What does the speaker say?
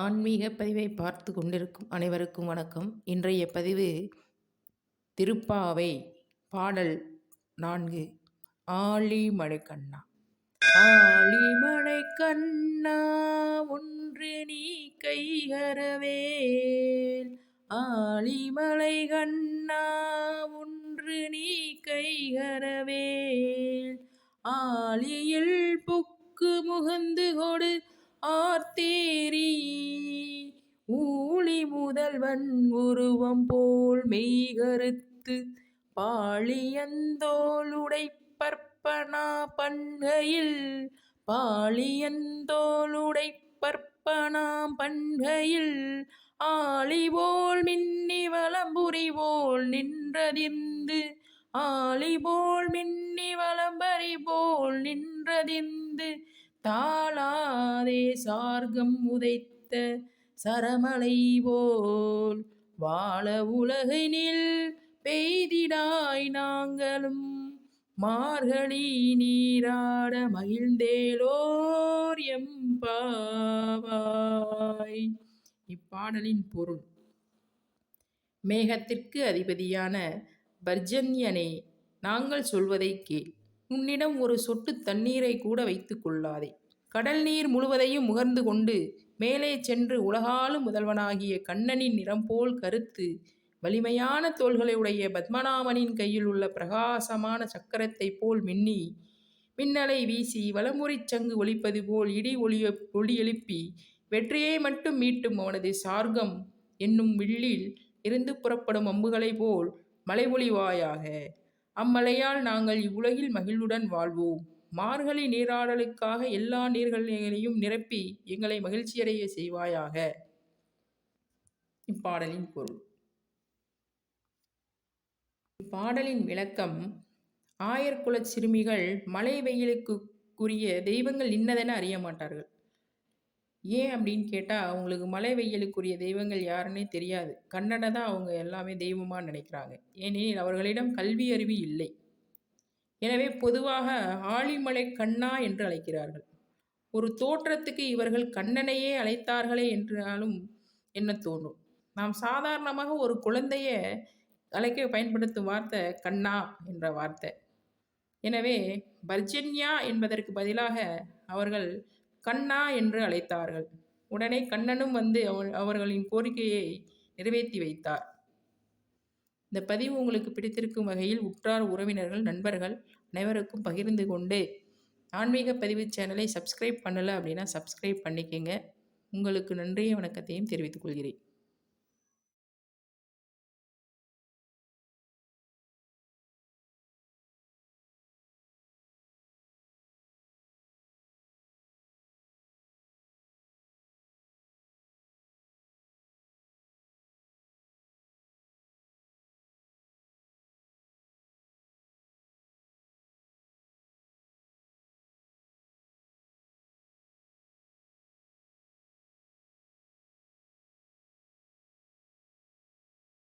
ஆன்மீக பதிவை பார்த்து கொண்டிருக்கும் அனைவருக்கும் வணக்கம். இன்றைய பதிவு திருப்பாவை பாடல் 4. ஆழிமழை கண்ணா ஆழிமழை கண்ணா ஒன்று நீ கைகரவேல். ஆழிமழை கண்ணா ஒன்று நீ கைகரவேல். ஆழியில் புக்கு முகந்து கொடு ஆர்த்தேரி. ஊழி முதல்வன் உருவம் போல் மெய்கருத்து பாழியந்தோளுடை பற்பனா பண்கையில். பாழியந்தோளுடை பற்பனா பண்கையில் ஆழிபோல் மின்னி வலம்புரி போல் நின்றதிர்ந்து. ஆழிபோல் மின்னி வலம்பரி போல் நின்றதிர்ந்து. தாளாதே சார்கம் உதைத்த சரமலை போல் வாழ உலகினில் பெய்திடாய் நாங்களும் மார்கழி நீராட மகிழ்ந்தேலோர் எம்பாவாய். இப்பாடலின் பொருள்: மேகத்திற்கு அதிபதியான பர்ஜன்யனே, நாங்கள் சொல்வதை கேள். உன்னிடம் ஒரு சொட்டு தண்ணீரை கூட வைத்துக் கொள்ளாதே. கடல் நீர் முழுவதையும் முகர்ந்து கொண்டு மேலே சென்று உலகாளும் முதல்வனாகிய கண்ணனின் நிறம் போல் கருத்து வலிமையான தோள்களை உடைய பத்மநாபனின் கையில் உள்ள பிரகாசமான சக்கரத்தை போல் மின்னி மின்னலை வீசி வலமுறிச் சங்கு ஒலிப்பது போல் இடி ஒளி எழுப்பி வெற்றியை மட்டும் மீட்டும் அவனது சார்கம் என்னும் வில்லில் இருந்து புறப்படும் அம்புகளைப் போல் மழை பொழிவாயாக. அம்மழையால் நாங்கள் இவ்வுலகில் மகிழ்வுடன் வாழ்வோம். மார்கழி நீராடலுக்காக எல்லா நீர்நிலைகளையும் நிரப்பி எங்களை மகிழ்ச்சியடைய செய்வாயாக. இப்பாடலின் பொருள். இப்பாடலின் விளக்கம்: ஆயர்குலச் சிறுமிகள் மழை வெயிலுக்குரிய தெய்வங்கள் இன்னதென அறிய மாட்டார்கள். ஏன் அப்படின்னு கேட்டால், அவங்களுக்கு மழை வெயிலுக்குரிய தெய்வங்கள் யாருன்னே தெரியாது. கண்ணனை தான் அவங்க எல்லாமே தெய்வமாக நினைக்கிறாங்க. ஏனெனில் அவர்களிடம் கல்வி அறிவு இல்லை. எனவே பொதுவாக ஆழிமழை கண்ணா என்று அழைக்கிறார்கள். ஒரு தோற்றத்துக்கு இவர்கள் கண்ணனையே அழைத்தார்களே என்றாலும் என்ன தோன்றும். நாம் சாதாரணமாக ஒரு குழந்தைய அழைக்க பயன்படுத்தும் வார்த்தை கண்ணா என்ற வார்த்தை. எனவே பர்ஜன்யா என்பதற்கு பதிலாக அவர்கள் கண்ணா என்று அழைத்தார்கள். உடனே கண்ணனும் வந்து அவர்களின் கோரிக்கையை நிறைவேற்றி வைத்தார். இந்த பதிவு உங்களுக்கு பிடித்திருக்கும் வகையில் உற்றார் உறவினர்கள் நண்பர்கள் அனைவருக்கும் பகிர்ந்து கொண்டு ஆன்மீக பதிவு சேனலை சப்ஸ்கிரைப் பண்ணலை அப்படின்னா சப்ஸ்கிரைப் பண்ணிக்கங்க. உங்களுக்கு நன்றிய வணக்கத்தையும் தெரிவித்துக் கொள்கிறேன்.